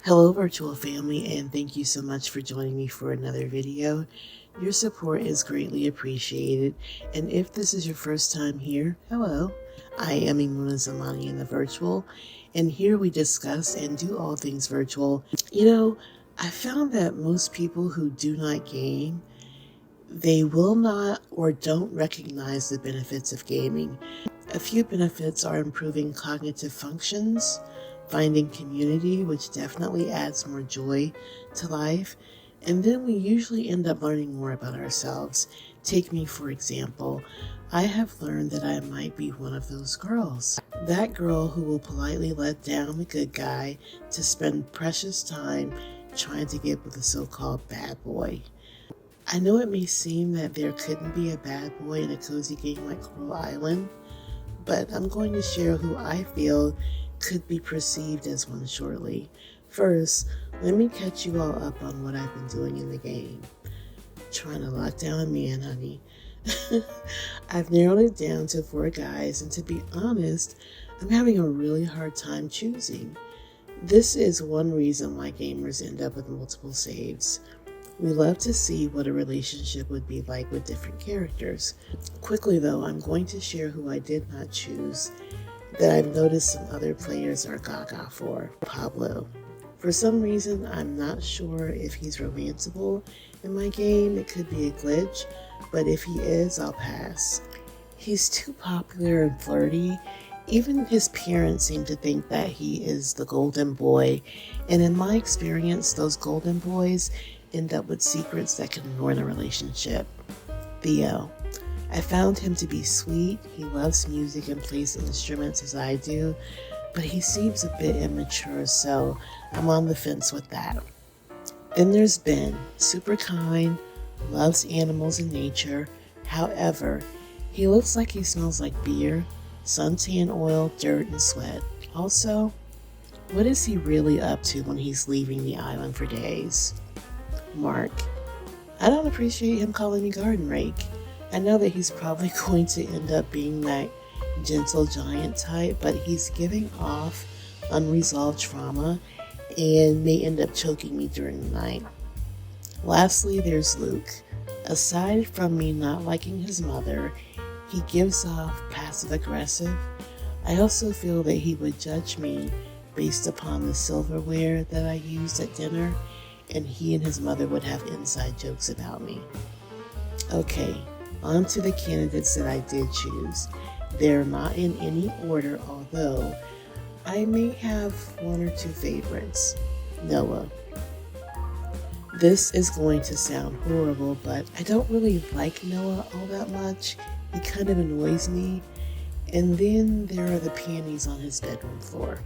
Hello virtual family, and thank you so much for joining me for another video. Your support is greatly appreciated, and if this is your first time here, hello. I am Imuna Zamani in the virtual, and here we discuss and do all things virtual. I found that most people who do not game, they will not or don't recognize the benefits of gaming. A few benefits are improving cognitive functions, finding community, which definitely adds more joy to life, and then we usually end up learning more about ourselves. Take me, for example. I have learned that I might be one of those girls. That girl who will politely let down the good guy to spend precious time trying to get with the so-called bad boy. I know it may seem that there couldn't be a bad boy in a cozy game like Coral Island, but I'm going to share who I feel could be perceived as one shortly. First, let me catch you all up on what I've been doing in the game. Trying to lock down a man, honey. I've narrowed it down to 4 guys, and to be honest, I'm having a really hard time choosing. This is one reason why gamers end up with multiple saves. We love to see what a relationship would be like with different characters. Quickly though, I'm going to share who I did not choose that I've noticed some other players are gaga for. Pablo. For some reason, I'm not sure if he's romanceable in my game. It could be a glitch, but if he is, I'll pass. He's too popular and flirty. Even his parents seem to think that he is the golden boy, and in my experience, those golden boys end up with secrets that can ruin a relationship. Theo. I found him to be sweet. He loves music and plays instruments as I do, but he seems a bit immature, so I'm on the fence with that. Then there's Ben. Super kind, loves animals and nature. However, he looks like he smells like beer, suntan oil, dirt, and sweat. Also, what is he really up to when he's leaving the island for days? Mark. I don't appreciate him calling me garden rake. I know that he's probably going to end up being that gentle giant type, but he's giving off unresolved trauma and may end up choking me during the night. Lastly, there's Luke. Aside from me not liking his mother, he gives off passive aggressive. I also feel that he would judge me based upon the silverware that I used at dinner, and he and his mother would have inside jokes about me. Okay, on to the candidates that I did choose. They're not in any order, although I may have 1 or 2 favorites. Noah. This is going to sound horrible, but I don't really like Noah all that much. He kind of annoys me. And then there are the panties on his bedroom floor.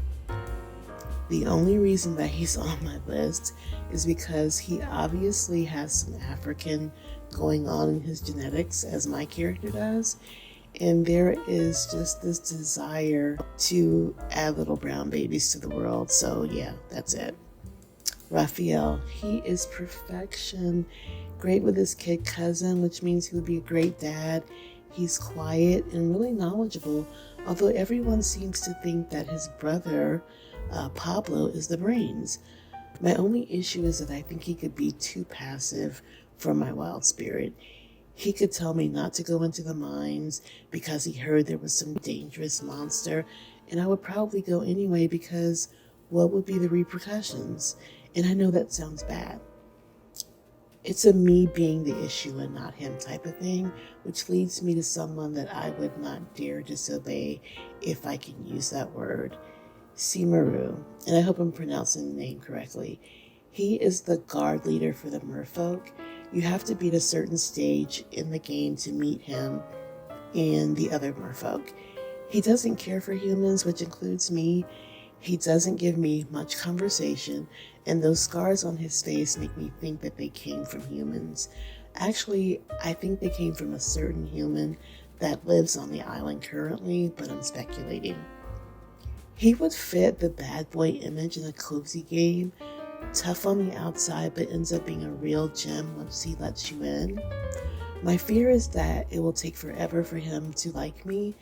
The only reason that he's on my list is because he obviously has some African going on in his genetics, as my character does, and there is just this desire to add little brown babies to the world. So yeah, that's it. Raphael, he is perfection. Great with his kid cousin, which means he would be a great dad. He's quiet and really knowledgeable, although everyone seems to think that his brother Pablo is the brains. My only issue is that I think he could be too passive for my wild spirit. He could tell me not to go into the mines because he heard there was some dangerous monster, and I would probably go anyway because what would be the repercussions? And I know that sounds bad. It's a me being the issue and not him type of thing, which leads me to someone that I would not dare disobey, if I can use that word. Simaru, and I hope I'm pronouncing the name correctly. He is the guard leader for the merfolk. You have to beat a certain stage in the game to meet him and the other merfolk. He doesn't care for humans, which includes me. He doesn't give me much conversation, and those scars on his face make me think that they came from humans. Actually, I think they came from a certain human that lives on the island currently, but I'm speculating. He would fit the bad boy image in a cozy game, tough on the outside but ends up being a real gem once he lets you in. My fear is that it will take forever for him to like me,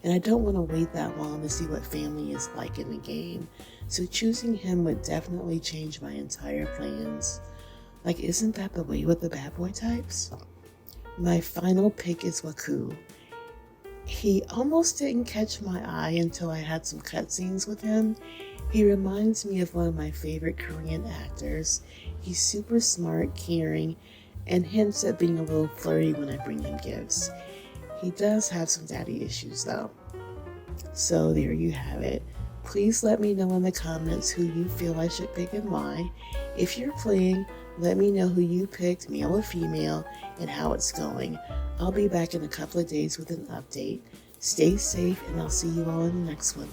and I don't want to wait that long to see what family is like in the game, so choosing him would definitely change my entire plans. Like, isn't that the way with the bad boy types? My final pick is Waku. He almost didn't catch my eye until I had some cutscenes with him. He reminds me of one of my favorite Korean actors. He's super smart, caring, and hints at being a little flirty when I bring him gifts. He does have some daddy issues though. So there you have it. Please let me know in the comments who you feel I should pick and why. If you're playing, let me know who you picked, male or female, and how it's going. I'll be back in a couple of days with an update. Stay safe, and I'll see you all in the next one.